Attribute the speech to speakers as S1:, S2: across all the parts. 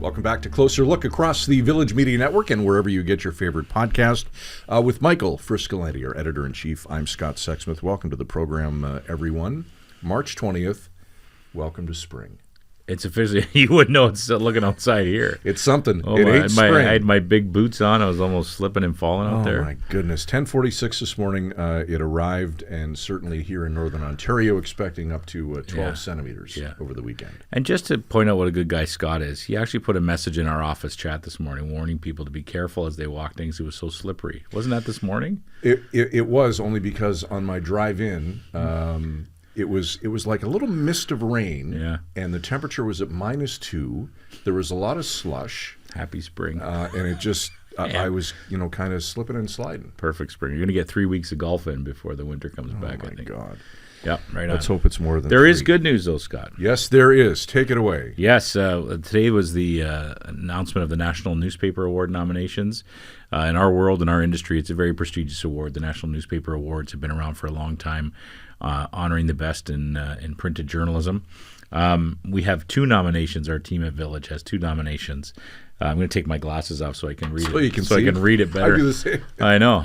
S1: Welcome back to Closer Look across the Village Media Network and wherever you get your favorite podcast with Michael Friscoletti, our editor-in-chief. I'm Scott Sexsmith. Welcome to the program, everyone. March 20th, welcome to spring.
S2: It's officially, you wouldn't know it's looking outside here.
S1: It's something.
S2: Oh,
S1: it ain't spring.
S2: I had my big boots on. I was almost slipping and falling out there.
S1: Oh, my goodness. 10:46 this morning, it arrived, and certainly here in Northern Ontario, expecting up to 12 centimeters over the weekend.
S2: And just to point out what a good guy Scott is, he actually put a message in our office chat this morning warning people to be careful as they walk things. It was so slippery. Wasn't that this morning?
S1: It was, only because on my drive in, it was like a little mist of rain, and the temperature was at -2. There was a lot of slush.
S2: Happy spring.
S1: And it just, I was, kind of slipping and sliding.
S2: Perfect spring. You're going to get 3 weeks of golf in before the winter comes back, I think.
S1: Oh, my God.
S2: Yep, right
S1: Let's
S2: on.
S1: hope it's more than
S2: There
S1: 3.
S2: is good news, though, Scott.
S1: Yes, there is. Take it away.
S2: Yes, today was the announcement of the National Newspaper Award nominations. In our world, in our industry, it's a very prestigious award. The National Newspaper Awards have been around for a long time, honoring the best in printed journalism. We have 2 nominations. Our team at Village has 2 nominations. I'm going to take my glasses off so I can read it. I can read it better.
S1: I do the same.
S2: I know.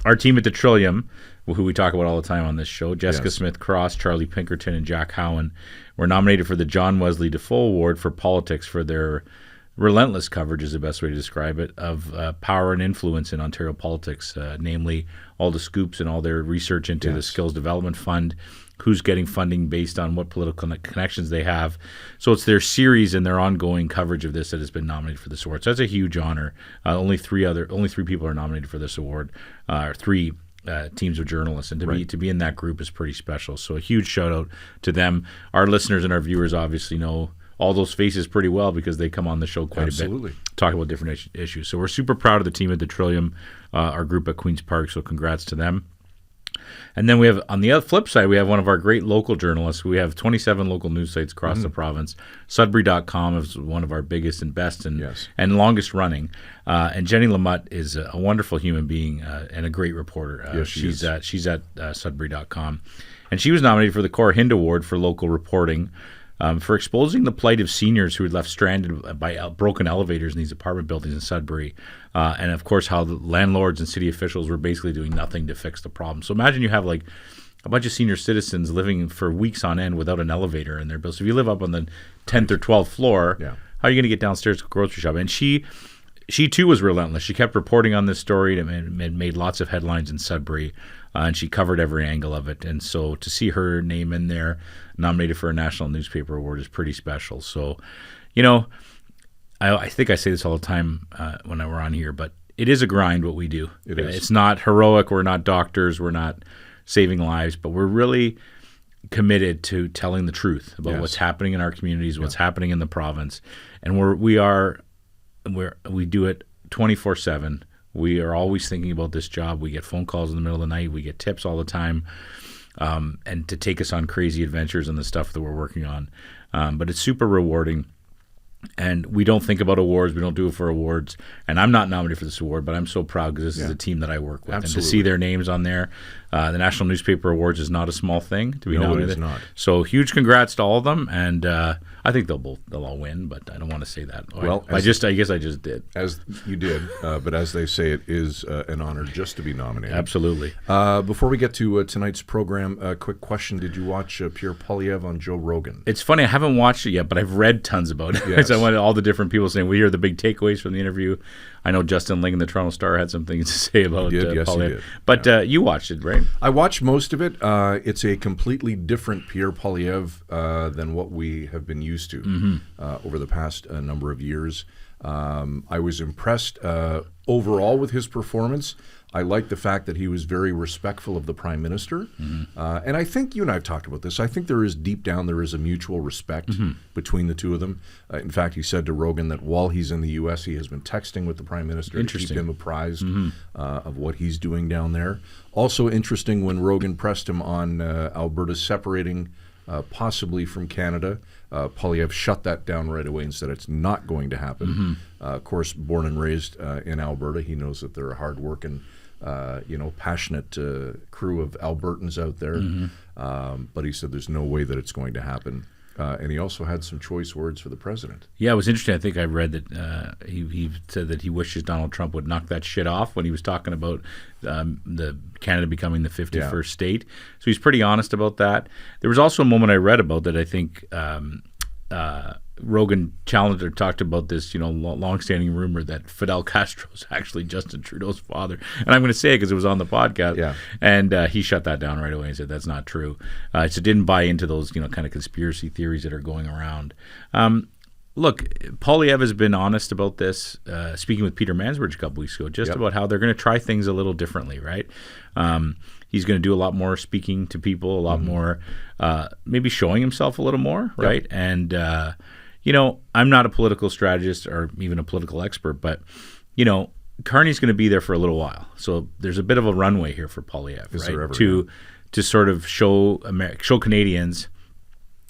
S2: Our team at the Trillium, who we talk about all the time on this show, Jessica Smith-Cross, Charlie Pinkerton, and Jack Howen, were nominated for the John Wesley Defoe Award for Politics for their relentless coverage, is the best way to describe it, of power and influence in Ontario politics, namely all the scoops and all their research into the Skills Development Fund, who's getting funding based on what political connections they have. So it's their series and their ongoing coverage of this that has been nominated for this award. So that's a huge honor. Only three people are nominated for this award, or 3 teams of journalists, and to be in that group is pretty special. So a huge shout out to them. Our listeners and our viewers obviously know all those faces pretty well because they come on the show quite a bit, talk about different issues. So we're super proud of the team at the Trillium, our group at Queen's Park, so congrats to them. And then we have, on the other flip side, we have one of our great local journalists. We have 27 local news sites across the province. Sudbury.com is one of our biggest and best and longest running. And Jenny Lamotte is a wonderful human being and a great reporter. She's at Sudbury.com. And she was nominated for the Cora Hind Award for local reporting, for exposing the plight of seniors who had left stranded by broken elevators in these apartment buildings in Sudbury. And, of course, how the landlords and city officials were basically doing nothing to fix the problem. So imagine you have, like, a bunch of senior citizens living for weeks on end without an elevator in their building. So if you live up on the 10th or 12th floor, how are you going to get downstairs to grocery shop? And she too was relentless. She kept reporting on this story and made lots of headlines in Sudbury, and she covered every angle of it. And so to see her name in there, nominated for a National Newspaper Award, is pretty special. So, I think I say this all the time when we're on here, but it is a grind what we do.
S1: It is.
S2: It's not heroic. We're not doctors. We're not saving lives, but we're really committed to telling the truth about what's happening in our communities, what's happening in the province. And we do it 24/7. We are always thinking about this job. We get phone calls in the middle of the night. We get tips all the time, and to take us on crazy adventures and the stuff that we're working on. But it's super rewarding. And we don't think about awards. We don't do it for awards. And I'm not nominated for this award, but I'm so proud because this is a team that I work with.
S1: Absolutely.
S2: And to see their names on there, the National Newspaper Awards is not a small thing to be nominated.
S1: It is not.
S2: So huge congrats to all of them. And I think they'll all win, but I don't want to say that.
S1: Well,
S2: I guess I just did.
S1: As you did, but as they say, it is an honor just to be nominated.
S2: Absolutely.
S1: Before we get to tonight's program, a quick question. Did you watch Pierre Poilievre on Joe Rogan?
S2: It's funny. I haven't watched it yet, but I've read tons about it.
S1: Yes.
S2: I went all the different people saying, we hear the big takeaways from the interview. I know Justin Ling in the Toronto Star had some things to say about Poilievre.
S1: He did.
S2: But you watched it, right?
S1: I watched most of it. It's a completely different Pierre Poilievre than what we have been used to over the past number of years. I was impressed overall with his performance. I like the fact that he was very respectful of the Prime Minister. And I think you and I have talked about this. I think deep down there is a mutual respect between the two of them. In fact, he said to Rogan that while he's in the U.S., he has been texting with the Prime Minister to keep him apprised of what he's doing down there. Also interesting when Rogan pressed him on Alberta separating possibly from Canada. Poilievre shut that down right away and said it's not going to happen. Of course, born and raised in Alberta, he knows that they're a hard-working, passionate crew of Albertans out there. But he said there's no way that it's going to happen. and he also had some choice words for the president.
S2: Yeah, it was interesting. I think I read that he said that he wishes Donald Trump would knock that shit off when he was talking about the Canada becoming the 51st state. So he's pretty honest about that. There was also a moment I read about that I think Rogan challenged or talked about this, long-standing rumor that Fidel Castro is actually Justin Trudeau's father. And I'm going to say it because it was on the podcast.
S1: Yeah.
S2: And he shut that down right away and said that's not true. So didn't buy into those, kind of conspiracy theories that are going around. Look, Poilievre has been honest about this, speaking with Peter Mansbridge a couple weeks ago, just about how they're going to try things a little differently, right? He's going to do a lot more speaking to people, a lot more, maybe showing himself a little more, right? And, I'm not a political strategist or even a political expert, but, Carney's going to be there for a little while. So there's a bit of a runway here for Poilievre, right? To sort of show Canadians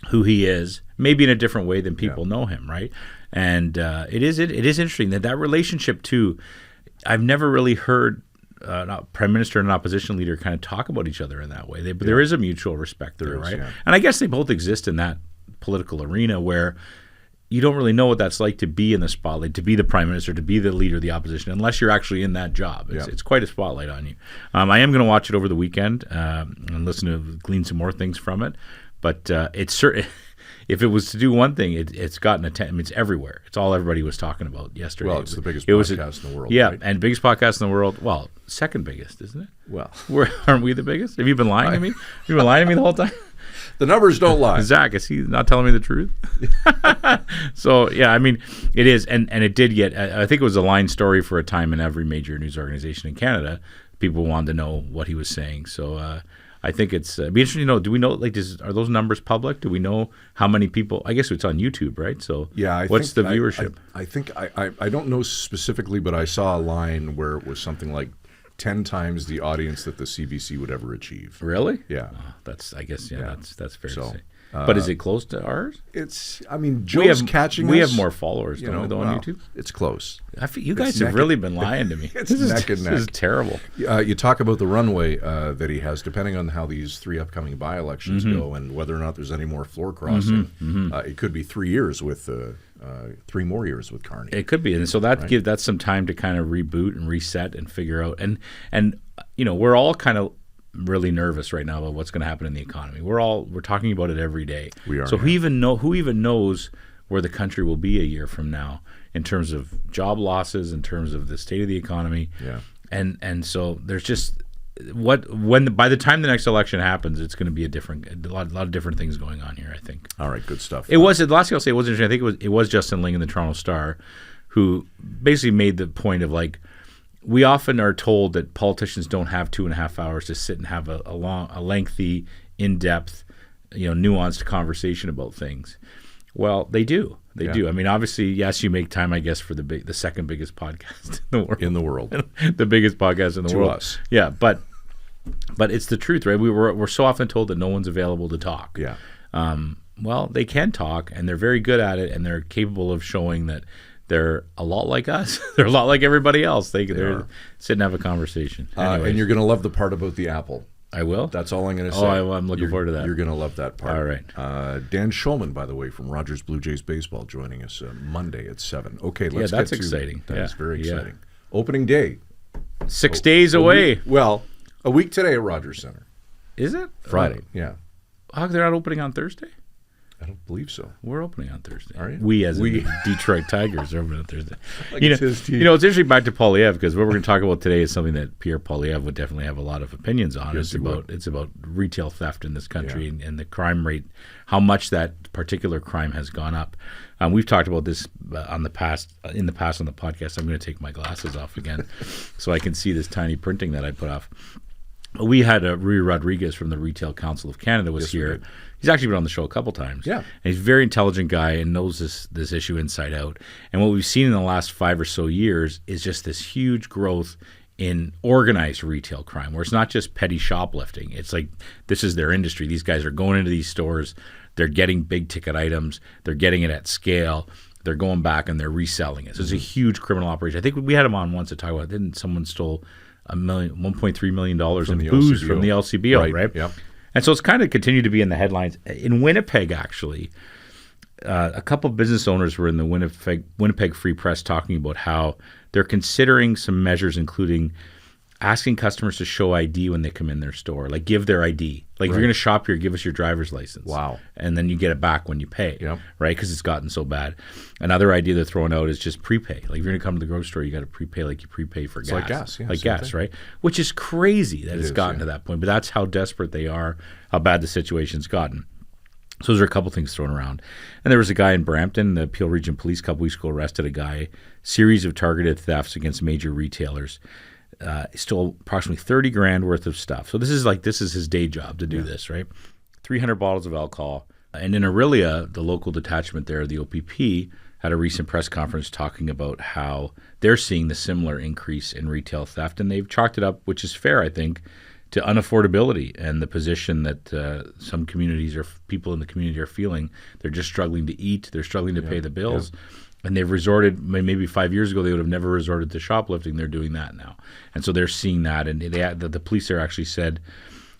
S2: who he is, maybe in a different way than people know him, right? And it is interesting that relationship too. I've never really heard prime minister and an opposition leader kind of talk about each other in that way. But there is a mutual respect there, right? Yeah. And I guess they both exist in that political arena where you don't really know what that's like to be in the spotlight, to be the prime minister, to be the leader of the opposition, unless you're actually in that job. It's quite a spotlight on you. I am going to watch it over the weekend and glean some more things from it. But it's certain. If it was to do one thing, it's gotten attention. I mean, it's everywhere. It's all everybody was talking about yesterday.
S1: Well, it's the biggest podcast in the world.
S2: Yeah,
S1: right?
S2: And biggest podcast in the world. Well, second biggest, isn't it?
S1: Well,
S2: aren't we the biggest? Have you been lying to me? Have you been lying to me the whole time?
S1: The numbers don't lie.
S2: Zach, is he not telling me the truth? So, yeah, I mean, it is. And it did get, I think it was a line story for a time in every major news organization in Canada. People wanted to know what he was saying. So, I think it's be interesting to know. Do we know, are those numbers public? Do we know how many people? I guess it's on YouTube, right? So, what's the viewership?
S1: I think I don't know specifically, but I saw a line where it was something like 10 times the audience that the CBC would ever achieve.
S2: Really?
S1: Yeah.
S2: That's fair to say. But is it close to ours?
S1: Joe's catching us.
S2: We have more followers, don't we, on YouTube?
S1: It's close.
S2: You guys have really been lying to me.
S1: It's neck and neck.
S2: This is terrible.
S1: You talk about the runway that he has, depending on how these 3 upcoming by-elections go and whether or not there's any more floor crossing. It could be 3 years with 3 more years with Carney.
S2: It could be. And so that's some time to kind of reboot and reset and figure out. And we're all kind of really nervous right now about what's going to happen in the economy. We're talking about it every day.
S1: We are.
S2: So who even knows where the country will be a year from now in terms of job losses, in terms of the state of the economy?
S1: Yeah.
S2: And so there's just by the time the next election happens, it's going to be a lot of different things going on here, I think.
S1: All right, good stuff.
S2: The last thing I'll say, it was interesting. I think it was Justin Ling in the Toronto Star who basically made the point of we often are told that politicians don't have 2.5 hours to sit and have a lengthy, in-depth, nuanced conversation about things. Well, they do. They do. I mean, obviously, yes, you make time, I guess, for the second biggest podcast in the world. The biggest podcast in the world.
S1: To us.
S2: Yeah, but it's the truth, right? We're so often told that no one's available to talk.
S1: Yeah.
S2: Well, they can talk, and they're very good at it, and they're capable of showing that they're a lot like us. They're a lot like everybody else. They're sit and have a conversation.
S1: And you're going to love the part about the apple.
S2: I will.
S1: That's all I'm going to say.
S2: I'm looking forward to that.
S1: You're going to love that part.
S2: All right.
S1: Dan Schulman, by the way, from Rogers Blue Jays Baseball, joining us Monday at 7. Okay, let's
S2: that's exciting.
S1: That's very exciting. Opening day.
S2: 6 days away.
S1: A week today at Rogers Center.
S2: Is it?
S1: Friday, yeah.
S2: How come they're not opening on Thursday?
S1: I don't believe so.
S2: We're opening on Thursday.
S1: Are you?
S2: We, as in the Detroit Tigers, are opening on Thursday.
S1: It's his team.
S2: It's interesting back to Poilievre, because what we're going to talk about today is something that Pierre Poilievre would definitely have a lot of opinions on.
S1: Yes,
S2: it's about retail theft in this country and the crime rate, how much that particular crime has gone up. We've talked about this in the past on the podcast. I'm going to take my glasses off again so I can see this tiny printing that I put off. We had Rui Rodrigues from the Retail Council of Canada was here. He's actually been on the show a couple times.
S1: Yeah.
S2: And he's a very intelligent guy and knows this issue inside out. And what we've seen in the last 5 or so years is just this huge growth in organized retail crime, where it's not just petty shoplifting. It's like this is their industry. These guys are going into these stores. They're getting big ticket items. They're getting it at scale. They're going back and they're reselling it. So it's a huge criminal operation. I think we had him on once to talk about, didn't someone stole $1.3 million in booze from the LCBO, right?
S1: Yep.
S2: And so it's kind of continued to be in the headlines. In Winnipeg, actually, a couple of business owners were in the Winnipeg Free Press talking about how they're considering some measures, including asking customers to show ID when they come in their store, like give their ID. Like if you're going to shop here, give us your driver's license.
S1: Wow.
S2: And then you get it back when you pay,
S1: Yep.
S2: right? Because it's gotten so bad. Another idea they're throwing out is just prepay. Like if you're going to come to the grocery store, you got to prepay like you prepay for gas.
S1: like gas, yeah,
S2: like
S1: same
S2: gas,
S1: thing.
S2: right? Which is crazy that it's
S1: is,
S2: gotten
S1: yeah.
S2: to that point. But that's how desperate they are, how bad the situation's gotten. So those are a couple things thrown around. And there was a guy in Brampton, the Peel Region Police a couple weeks ago arrested a guy, series of targeted thefts against major retailers. He stole approximately 30 grand worth of stuff. So this is his day job to do this, right? 300 bottles of alcohol. And in Aurelia, the local detachment there, the OPP, had a recent press conference talking about how they're seeing the similar increase in retail theft. And they've chalked it up, which is fair, I think, to unaffordability and the position that some communities or people in the community are feeling. They're just struggling to eat. They're struggling to pay the bills. Yeah. And they've resorted, maybe 5 years ago, they would have never resorted to shoplifting. They're doing that now. And so they're seeing that. And the police there actually said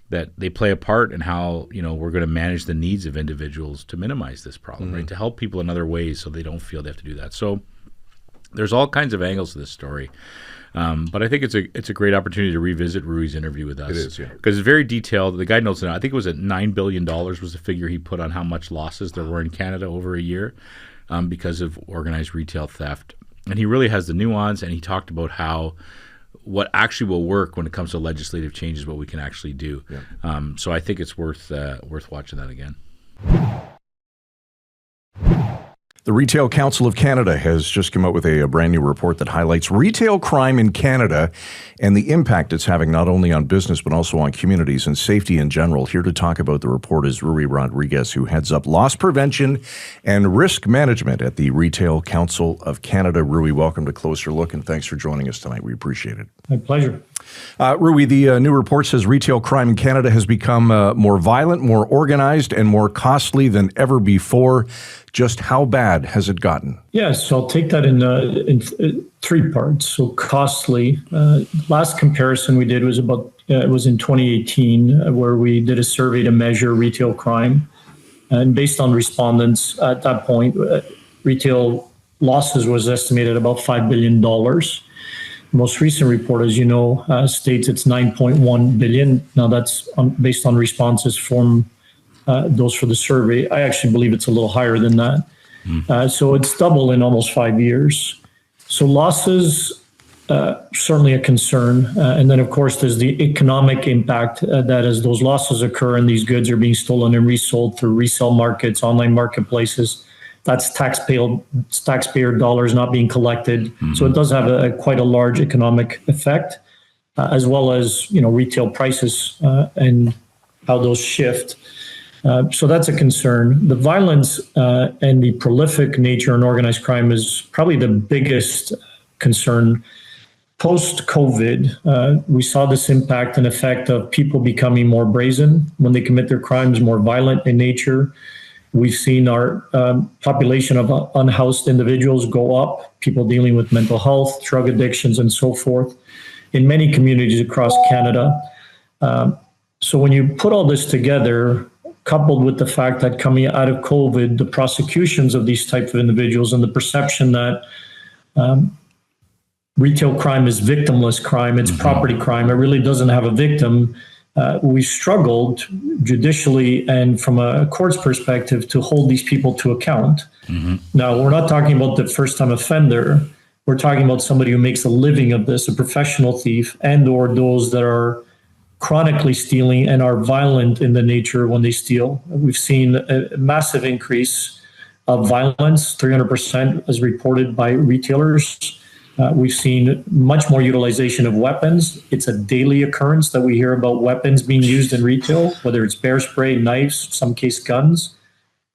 S2: that they play a part in how, we're going to manage the needs of individuals to minimize this problem, right? To help people in other ways so they don't feel they have to do that. So there's all kinds of angles to this story. But I think it's a great opportunity to revisit Rui's interview with us.
S1: It is, yeah.
S2: Because it's very detailed. The guy notes it. I think it was at $9 billion was the figure he put on how much losses there were in Canada over a year. Because of organized retail theft. And he really has the nuance, and he talked about how what actually will work when it comes to legislative changes, what we can actually do. Yeah. So I think it's worth watching that again.
S3: The Retail Council of Canada has just come out with a brand new report that highlights retail crime in Canada and the impact it's having not only on business but also on communities and safety in general. Here to talk about the report is Rui Rodrigues, who heads up loss prevention and risk management at the Retail Council of Canada. Rui, welcome to Closer Look, and thanks for joining us tonight. We appreciate it.
S4: My pleasure.
S3: Rui, the new report says retail crime in Canada has become more violent, more organized, and more costly than ever before. Just how bad has it gotten?
S4: Yes, so I'll take that in three parts. So costly. Last comparison we did was it was in 2018, where we did a survey to measure retail crime, and based on respondents at that point, retail losses was estimated at about $5 billion. The most recent report, as you know, states it's 9.1 billion. Now that's based on responses from those for the survey. I actually believe it's a little higher than that. So it's double in almost 5 years. So losses, certainly a concern. And then, of course, there's the economic impact that as those losses occur and these goods are being stolen and resold through resale markets, online marketplaces, that's taxpayer dollars not being collected. So it does have quite a large economic effect, as well as retail prices and how those shift. So that's a concern. The violence and the prolific nature and organized crime is probably the biggest concern. Post-COVID, we saw this impact and effect of people becoming more brazen when they commit their crimes, more violent in nature. We've seen our population of unhoused individuals go up, people dealing with mental health, drug addictions, and so forth in many communities across Canada. So when you put all this together, coupled with the fact that coming out of COVID, the prosecutions of these types of individuals and the perception that retail crime is victimless crime, it's property crime, it really doesn't have a victim. We struggled judicially and from a court's perspective to hold these people to account. Now, we're not talking about the first-time offender. We're talking about somebody who makes a living of this, a professional thief, and or those that are chronically stealing and are violent in the nature when they steal. We've seen a massive increase of violence, 300% as reported by retailers. We've seen much more utilization of weapons. It's a daily occurrence that we hear about weapons being used in retail, whether it's bear spray, knives, some case guns.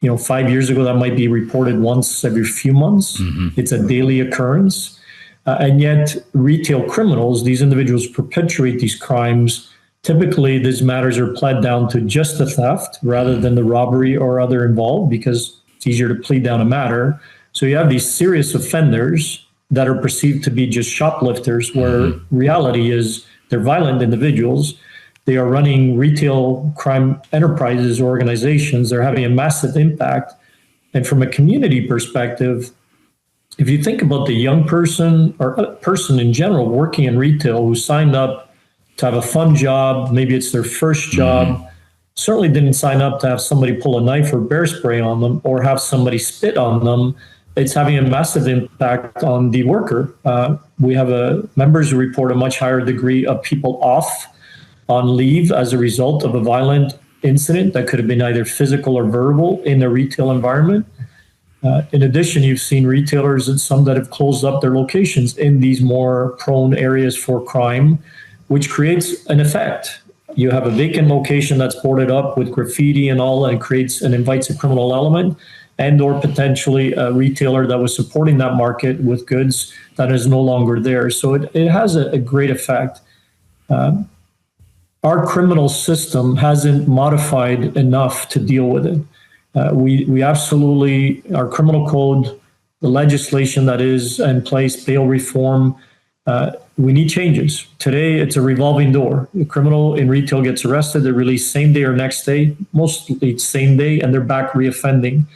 S4: 5 years ago, that might be reported once every few months. It's a daily occurrence. And yet retail criminals, these individuals perpetuate these crimes. Typically, these matters are pled down to just the theft rather than the robbery or other involved because it's easier to plead down a matter. So you have these serious offenders that are perceived to be just shoplifters, where reality is they're violent individuals. They are running retail crime enterprises, organizations. They're having a massive impact. And from a community perspective, if you think about the young person or a person in general working in retail who signed up to have a fun job, maybe it's their first job, certainly didn't sign up to have somebody pull a knife or bear spray on them or have somebody spit on them, it's having a massive impact on the worker. We have members who report a much higher degree of people off on leave as a result of a violent incident that could have been either physical or verbal in the retail environment. In addition, you've seen retailers and some that have closed up their locations in these more prone areas for crime, which creates an effect. You have a vacant location that's boarded up with graffiti and all, and creates and invites a criminal element, and or potentially a retailer that was supporting that market with goods that is no longer there. So it has a great effect. Our criminal system hasn't modified enough to deal with it. We absolutely, our criminal code, the legislation that is in place, bail reform, we need changes. Today, it's a revolving door. A criminal in retail gets arrested, they're released same day or next day, mostly same day, and they're back reoffending.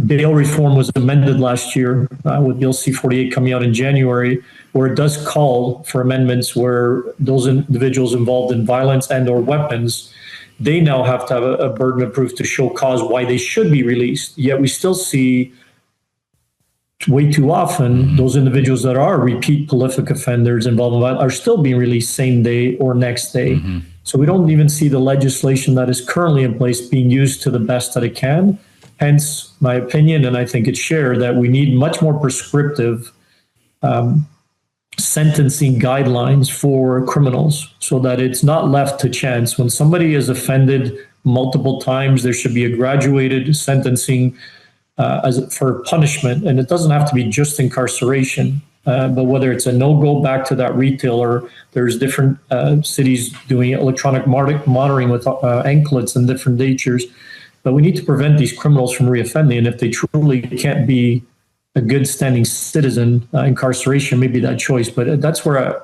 S4: Bail reform was amended last year with Bill C-48 coming out in January, where it does call for amendments where those individuals involved in violence and or weapons, they now have to have a burden of proof to show cause why they should be released. Yet we still see way too often those individuals that are repeat prolific offenders involved in violence are still being released same day or next day. So we don't even see the legislation that is currently in place being used to the best that it can. Hence my opinion, and I think it's shared, that we need much more prescriptive sentencing guidelines for criminals so that it's not left to chance. When somebody is offended multiple times, there should be a graduated sentencing for punishment. And it doesn't have to be just incarceration, but whether it's a no-go back to that retailer, there's different cities doing electronic monitoring with anklets and different natures. But we need to prevent these criminals from reoffending. And if they truly can't be a good standing citizen, incarceration may be that choice. But that's where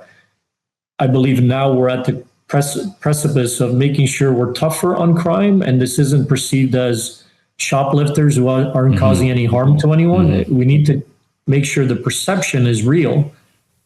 S4: I believe now we're at the precipice of making sure we're tougher on crime, and this isn't perceived as shoplifters who aren't causing any harm to anyone. We need to make sure the perception is real,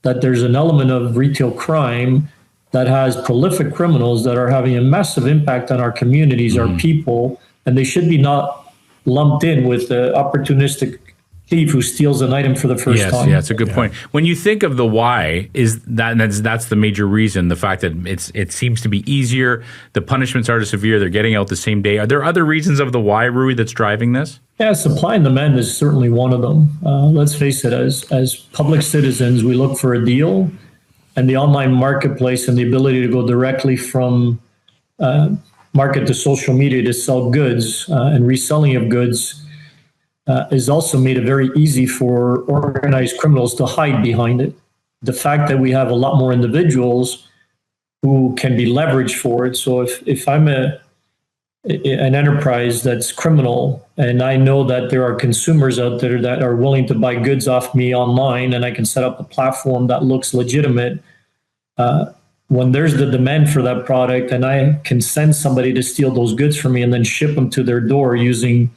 S4: that there's an element of retail crime that has prolific criminals that are having a massive impact on our communities, our people, and they should be not lumped in with the opportunistic thief who steals an item for the first time.
S2: Yeah, it's a good point. When you think of the why, that's the major reason, the fact that it seems to be easier, the punishments are severe, they're getting out the same day. Are there other reasons of the why, Rui, that's driving this?
S4: Yeah, supply and demand is certainly one of them. Let's face it, as public citizens, we look for a deal, and the online marketplace and the ability to go directly from market to social media to sell goods and reselling of goods is also made it very easy for organized criminals to hide behind it. The fact that we have a lot more individuals who can be leveraged for it. So if I'm an enterprise that's criminal, and I know that there are consumers out there that are willing to buy goods off me online, and I can set up a platform that looks legitimate, when there's the demand for that product, and I can send somebody to steal those goods from me and then ship them to their door using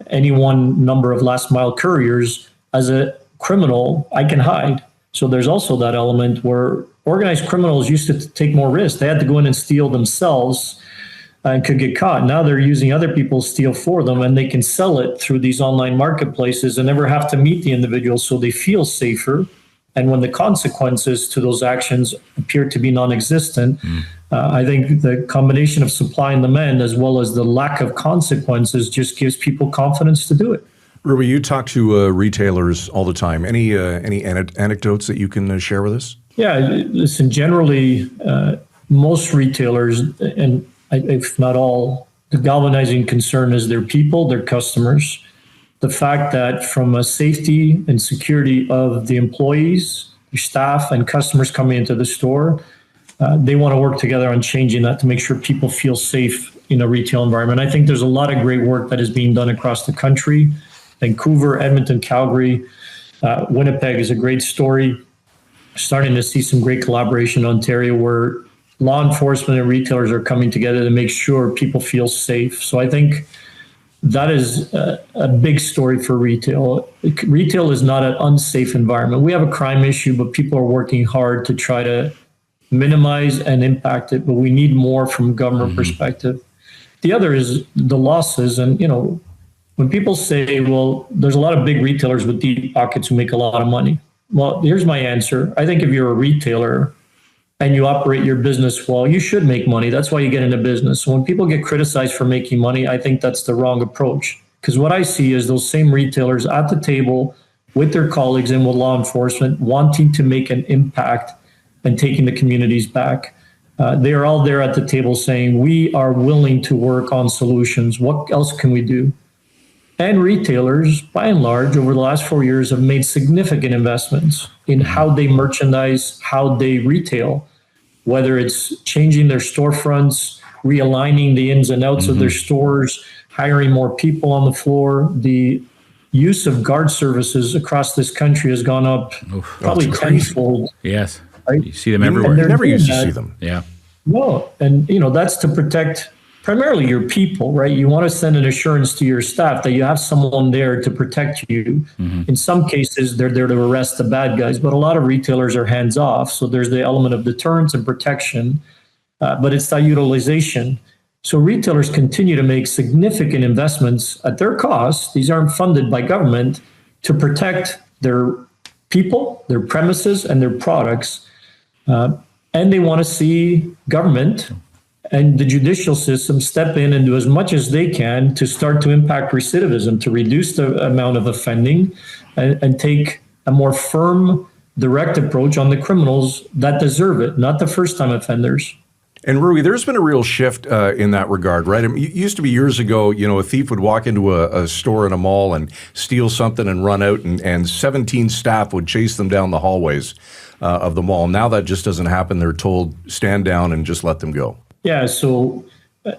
S4: any one number of last mile couriers, as a criminal, I can hide. So there's also that element where organized criminals used to take more risks. They had to go in and steal themselves and could get caught. Now they're using other people to steal for them, and they can sell it through these online marketplaces and never have to meet the individual, so they feel safer. And when the consequences to those actions appear to be non-existent, I think the combination of supply and demand, as well as the lack of consequences, just gives people confidence to do it.
S3: Rui, you talk to retailers all the time. Any anecdotes that you can share with us?
S4: Yeah, listen, generally, most retailers, and if not all, the galvanizing concern is their people, their customers. The fact that from a safety and security of the employees, your staff, and customers coming into the store, they want to work together on changing that to make sure people feel safe in a retail environment. I think there's a lot of great work that is being done across the country. Vancouver, Edmonton, Calgary, Winnipeg is a great story. Starting to see some great collaboration in Ontario where law enforcement and retailers are coming together to make sure people feel safe. So I think that is a big story for retail. Retail is not an unsafe environment. We have a crime issue, but people are working hard to try to minimize and impact it, but we need more from government perspective. The other is the losses. And, when people say, well, there's a lot of big retailers with deep pockets who make a lot of money. Well, here's my answer. I think if you're a retailer and you operate your business well, you should make money. That's why you get into business. So when people get criticized for making money, I think that's the wrong approach. Because what I see is those same retailers at the table with their colleagues and with law enforcement wanting to make an impact and taking the communities back. They are all there at the table saying, we are willing to work on solutions. What else can we do? And retailers, by and large, over the last 4 years have made significant investments in how they merchandise, how they retail, whether it's changing their storefronts, realigning the ins and outs of their stores, hiring more people on the floor. The use of guard services across this country has gone up probably tenfold.
S2: Yes.
S4: Right?
S2: You see them everywhere.
S3: You never used to see them.
S2: Yeah.
S4: No, and that's to protect primarily your people, right? You want to send an assurance to your staff that you have someone there to protect you. In some cases, they're there to arrest the bad guys, but a lot of retailers are hands off. So there's the element of deterrence and protection, but it's that utilization. So retailers continue to make significant investments at their cost. These aren't funded by government to protect their people, their premises, and their products. And they want to see government and the judicial system step in and do as much as they can to start to impact recidivism, to reduce the amount of offending and take a more firm, direct approach on the criminals that deserve it, not the first-time offenders.
S3: And Rui, there's been a real shift in that regard, right? I mean, it used to be years ago, a thief would walk into a store in a mall and steal something and run out, and 17 staff would chase them down the hallways of the mall. Now that just doesn't happen. They're told, stand down and just let them go. Yeah,
S4: so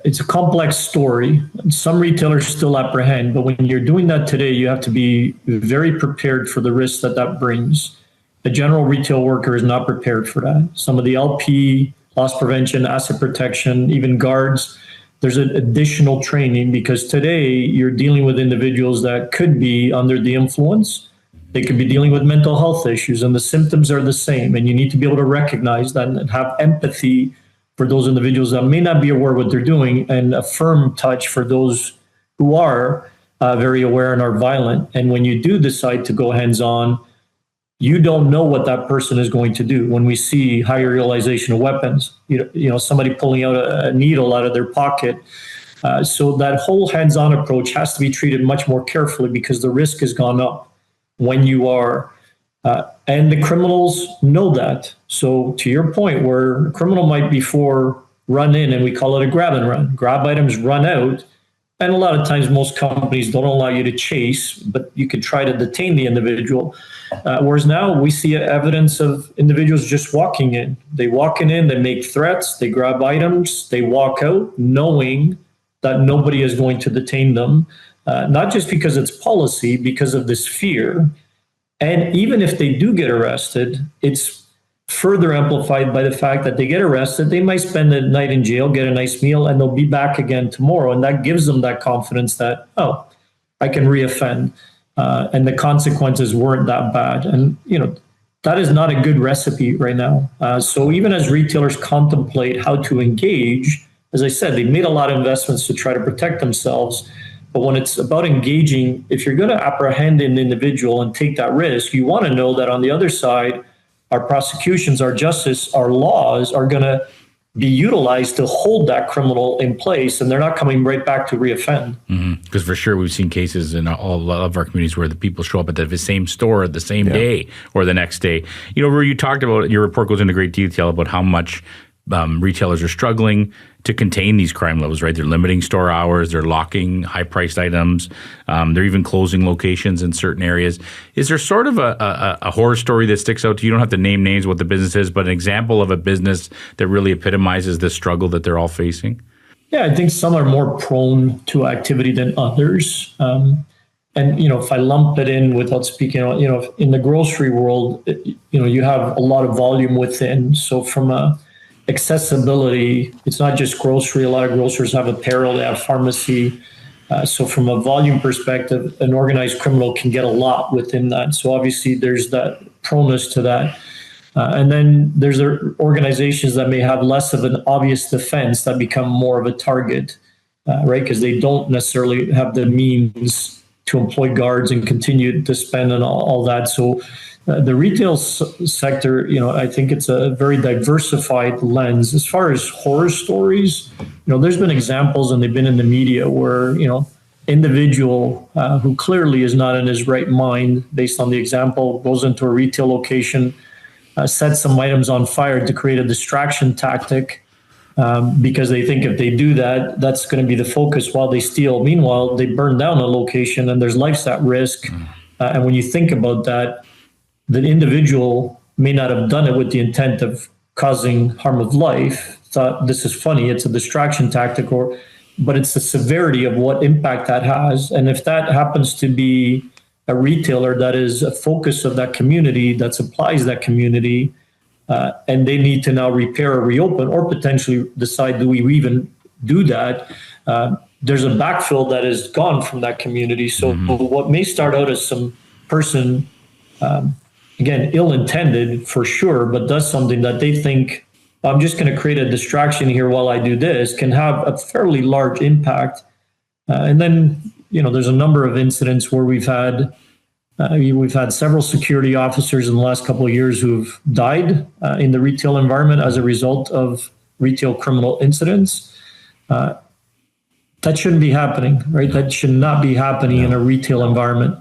S4: it's a complex story. Some retailers still apprehend, but when you're doing that today, you have to be very prepared for the risks that brings. The general retail worker is not prepared for that. Some of the LP, loss prevention, asset protection, even guards, there's an additional training because today you're dealing with individuals that could be under the influence. They could be dealing with mental health issues and the symptoms are the same. And you need to be able to recognize that and have empathy for those individuals that may not be aware of what they're doing, and a firm touch for those who are very aware and are violent. And when you do decide to go hands-on, you don't know what that person is going to do. When we see higher utilization of weapons, somebody pulling out a needle out of their pocket. So that whole hands-on approach has to be treated much more carefully because the risk has gone up when you are. And the criminals know that. So to your point, where a criminal might before run in, and we call it a grab and run, grab items, run out. And a lot of times most companies don't allow you to chase, but you could try to detain the individual. Whereas now we see evidence of individuals just walking in. They walk in, they make threats, they grab items, they walk out knowing that nobody is going to detain them. Not just because it's policy, because of this fear. And even if they do get arrested, it's further amplified by the fact that they get arrested, they might spend the night in jail, get a nice meal, and they'll be back again tomorrow. And that gives them that confidence that, I can reoffend. And the consequences weren't that bad. And, that is not a good recipe right now. So even as retailers contemplate how to engage, as I said, they made a lot of investments to try to protect themselves. But when it's about engaging, if you're going to apprehend an individual and take that risk, you want to know that on the other side, our prosecutions, our justice, our laws are going to be utilized to hold that criminal in place, and they're not coming right back to reoffend.
S2: Because for sure we've seen cases in all of our communities where the people show up at the same store the same day or the next day. Where you talked about, your report goes into great detail about how much retailers are struggling to contain these crime levels, right? They're limiting store hours, they're locking high-priced items, they're even closing locations in certain areas. Is there sort of a horror story that sticks out to you? You don't have to name names what the business is, but an example of a business that really epitomizes this struggle that they're all facing?
S4: Yeah, I think some are more prone to activity than others. And, if I lump it in without speaking, in the grocery world, you have a lot of volume within. So from a accessibility. It's not just grocery. A lot of grocers have apparel, they have pharmacy. So from a volume perspective, an organized criminal can get a lot within that. So obviously there's that proneness to that. And then there's organizations that may have less of an obvious defense that become more of a target, right? Because they don't necessarily have the means to employ guards and continue to spend and all that. So the retail sector, I think it's a very diversified lens. As far as horror stories, there's been examples, and they've been in the media where, individual who clearly is not in his right mind, based on the example, goes into a retail location, sets some items on fire to create a distraction tactic, because they think if they do that, that's going to be the focus while they steal. Meanwhile, they burn down a location and there's lives at risk. And when you think about that, the individual may not have done it with the intent of causing harm of life, thought this is funny, it's a distraction tactic, but it's the severity of what impact that has. And if that happens to be a retailer that is a focus of that community, that supplies that community, and they need to now repair or reopen, or potentially decide, do we even do that? There's a backfill that is gone from that community. So what may start out as some person, again, ill-intended for sure, but does something that they think, I'm just going to create a distraction here while I do this, can have a fairly large impact. And then, there's a number of incidents where we've had several security officers in the last couple of years who've died in the retail environment as a result of retail criminal incidents. That shouldn't be happening, right? That should not be happening in a retail environment.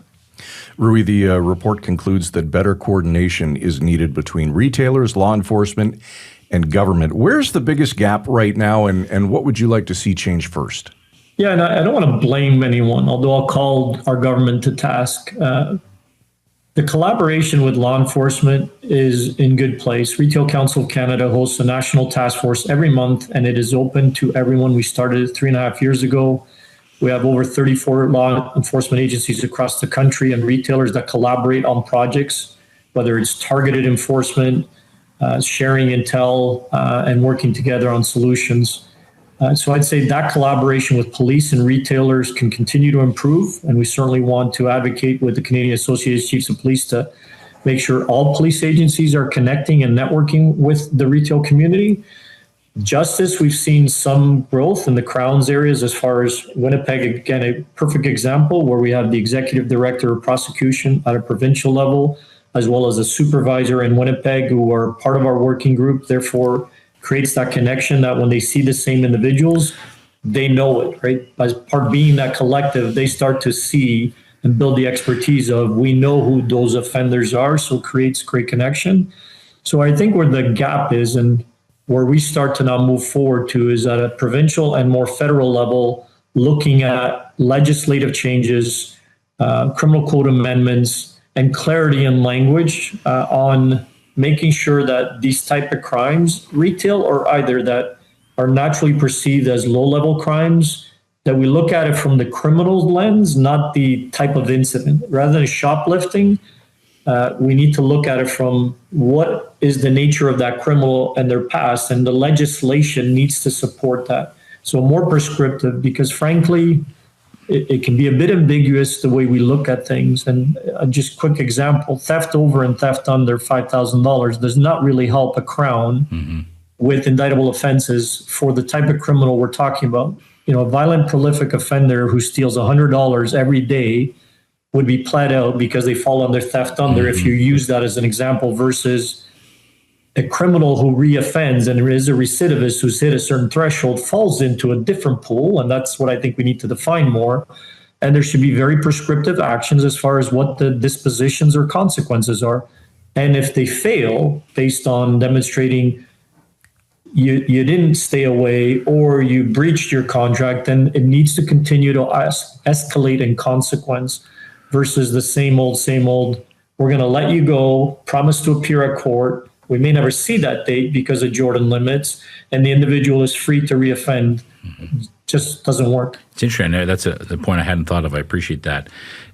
S3: Rui, the report concludes that better coordination is needed between retailers, law enforcement, and government. Where's the biggest gap right now, and what would you like to see change first?
S4: Yeah, and I don't want to blame anyone, although I'll call our government to task. The collaboration with law enforcement is in good place. Retail Council of Canada hosts a national task force every month, and it is open to everyone. We started it 3.5 years ago. We have over 34 law enforcement agencies across the country and retailers that collaborate on projects, whether it's targeted enforcement, sharing intel, and working together on solutions. So I'd say that collaboration with police and retailers can continue to improve, and we certainly want to advocate with the Canadian Association of Chiefs of Police to make sure all police agencies are connecting and networking with the retail community. Justice, we've seen some growth in the Crowns areas as far as Winnipeg, again, a perfect example where we have the executive director of prosecution at a provincial level, as well as a supervisor in Winnipeg who are part of our working group, therefore creates that connection that when they see the same individuals, they know it, right? As part being that collective, they start to see and build the expertise of, we know who those offenders are, so it creates great connection. So I think where the gap is, and where we start to now move forward to, is at a provincial and more federal level, looking at legislative changes, criminal code amendments, and clarity in language on making sure that these type of crimes, retail or either, that are naturally perceived as low-level crimes, that we look at it from the criminal lens, not the type of incident. Rather than shoplifting, we need to look at it from what is the nature of that criminal and their past, and the legislation needs to support that. So more prescriptive, because frankly, it can be a bit ambiguous the way we look at things. And just quick example, theft over and theft under $5,000 does not really help a Crown with indictable offenses for the type of criminal we're talking about. A violent prolific offender who steals $100 every day would be pled out because they fall under theft under, if you use that as an example, versus a criminal who reoffends and is a recidivist who's hit a certain threshold falls into a different pool. And that's what I think we need to define more. And there should be very prescriptive actions as far as what the dispositions or consequences are. And if they fail based on demonstrating you didn't stay away or you breached your contract, then it needs to continue to escalate in consequence, versus the same old, we're going to let you go, promise to appear at court. We may never see that date because of Jordan limits, and the individual is free to reoffend. Just doesn't work.
S2: It's interesting. That's the point I hadn't thought of. I appreciate that.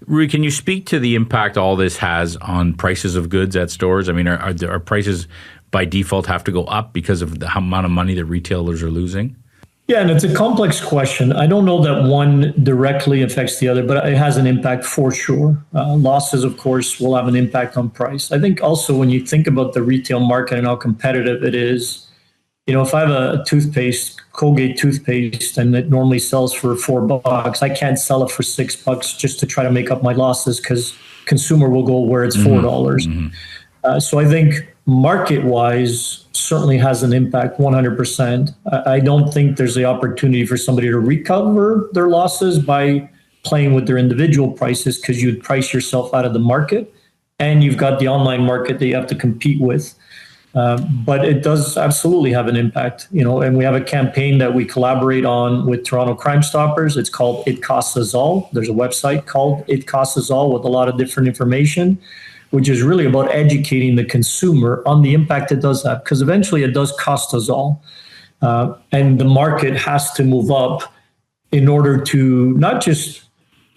S2: Rui, can you speak to the impact all this has on prices of goods at stores? I mean, are prices by default have to go up because of the amount of money that retailers are losing?
S4: Yeah, and it's a complex question. I don't know that one directly affects the other, but it has an impact for sure. Losses, of course, will have an impact on price. I think also when you think about the retail market and how competitive it is, if I have a toothpaste, Colgate toothpaste, and it normally sells for $4, I can't sell it for $6 just to try to make up my losses because consumer will go where it's $4. So I think market-wise certainly has an impact 100%. I don't think there's the opportunity for somebody to recover their losses by playing with their individual prices because you'd price yourself out of the market and you've got the online market that you have to compete with. But it does absolutely have an impact, and we have a campaign that we collaborate on with Toronto Crime Stoppers. It's called It Costs Us All. There's a website called It Costs Us All with a lot of different information, which is really about educating the consumer on the impact it does have, because eventually it does cost us all. And the market has to move up in order to not just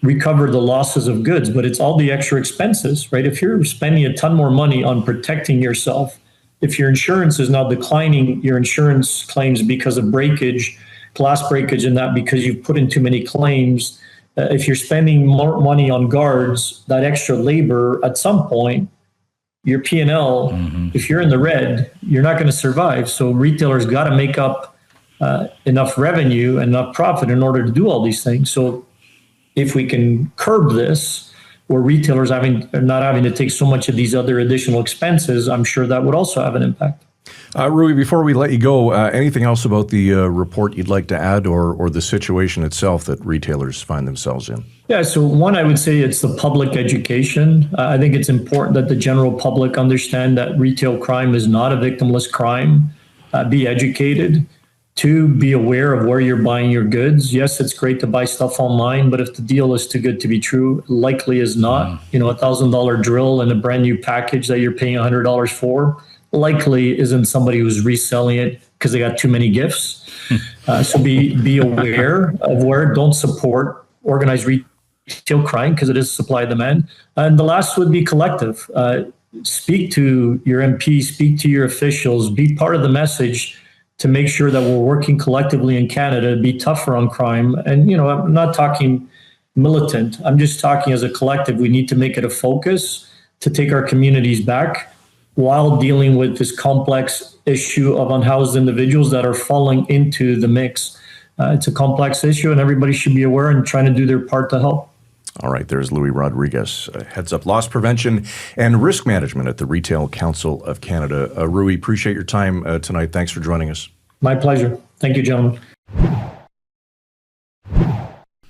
S4: recover the losses of goods, but it's all the extra expenses, right? If you're spending a ton more money on protecting yourself, if your insurance is now declining your insurance claims because of breakage, glass breakage, and that because you've put in too many claims, if you're spending more money on guards, that extra labor, at some point, your P&L, if you're in the red, you're not going to survive. So retailers got to make up enough revenue and enough profit in order to do all these things. So if we can curb this, where retailers are not having to take so much of these other additional expenses, I'm sure that would also have an impact.
S3: Rui, before we let you go, anything else about the report you'd like to add or the situation itself that retailers find themselves in?
S4: Yeah, so one, I would say it's the public education. I think it's important that the general public understand that retail crime is not a victimless crime. Be educated. Two, be aware of where you're buying your goods. Yes, it's great to buy stuff online, but if the deal is too good to be true, likely is not. $1,000 drill and a brand new package that you're paying $100 for likely isn't somebody who's reselling it because they got too many gifts. So be aware of where. Don't support organized retail crime because it is supply demand. And the last would be collective. Speak to your MP, speak to your officials, be part of the message to make sure that we're working collectively in Canada to be tougher on crime. And, I'm not talking militant. I'm just talking as a collective. We need to make it a focus to take our communities back while dealing with this complex issue of unhoused individuals that are falling into the mix. It's a complex issue and everybody should be aware and trying to do their part to help.
S3: All right, there's Rui Rodrigues, heads up loss prevention and risk management at the Retail Council of Canada. Rui, appreciate your time tonight. Thanks for joining us.
S4: My pleasure. Thank you, gentlemen.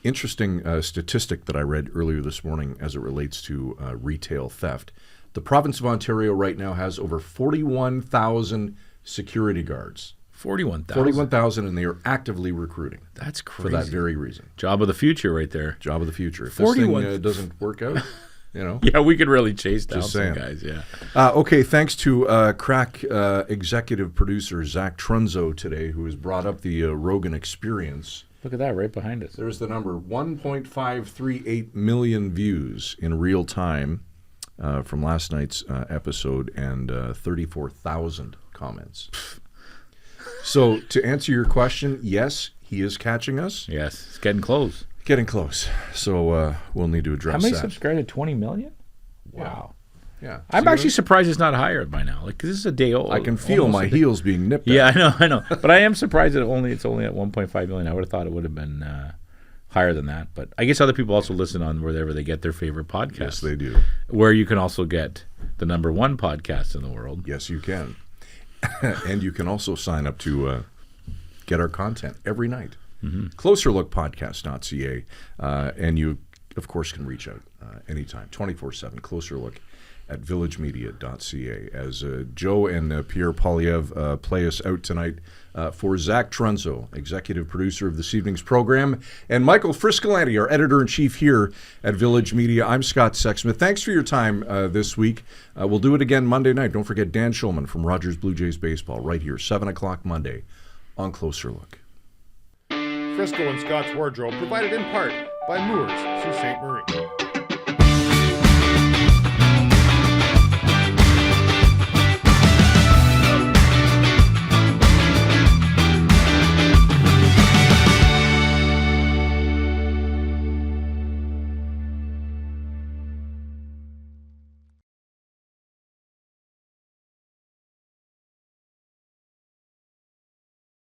S1: Interesting statistic that I read earlier this morning as it relates to retail theft. The province of Ontario right now has over 41,000 security guards.
S2: 41,000.
S1: 41,000, and they are actively recruiting.
S2: That's crazy.
S1: For that very reason.
S2: Job of the future right there.
S1: Job of the future. If
S2: 41.
S1: this thing doesn't work out,
S2: Yeah, we could really chase down some guys,
S1: Okay, thanks to crack executive producer Zach Trunzo today, who has brought up the Rogan Experience.
S2: Look at that right behind us.
S1: There's the number, 1.538 million views in real time from last night's episode and 34,000 comments. So to answer your question, yes, he is catching us.
S2: Yes, it's getting close.
S1: Getting close. So we'll need to address that.
S2: How many subscribed to 20 million? Wow.
S1: Yeah.
S2: I'm actually surprised it's not higher by now. Like, 'cause this is a day old.
S1: I can feel my heels being nipped at.
S2: Yeah, I know. But I am surprised that it's only at 1.5 million. I would have thought it would have been higher than that. But I guess other people also listen on wherever they get their favorite podcasts.
S1: Yes, they do.
S2: Where you can also get the #1 podcast in the world.
S1: Yes, you can. And you can also sign up to get our content every night. Closerlookpodcast.ca. And you, of course, can reach out anytime, 24/7. Closer Look at villagemedia.ca. As Joe and Pierre Polyev play us out tonight for Zach Trunzo, executive producer of this evening's program, and Michael Friscolanti, our editor-in-chief here at Village Media. I'm Scott Sexsmith. Thanks for your time this week. We'll do it again Monday night. Don't forget Dan Schulman from Rogers Blue Jays Baseball right here, 7 o'clock Monday on Closer Look.
S5: Frisco and Scott's Wardrobe provided in part by Moores, Sault Ste. Marie.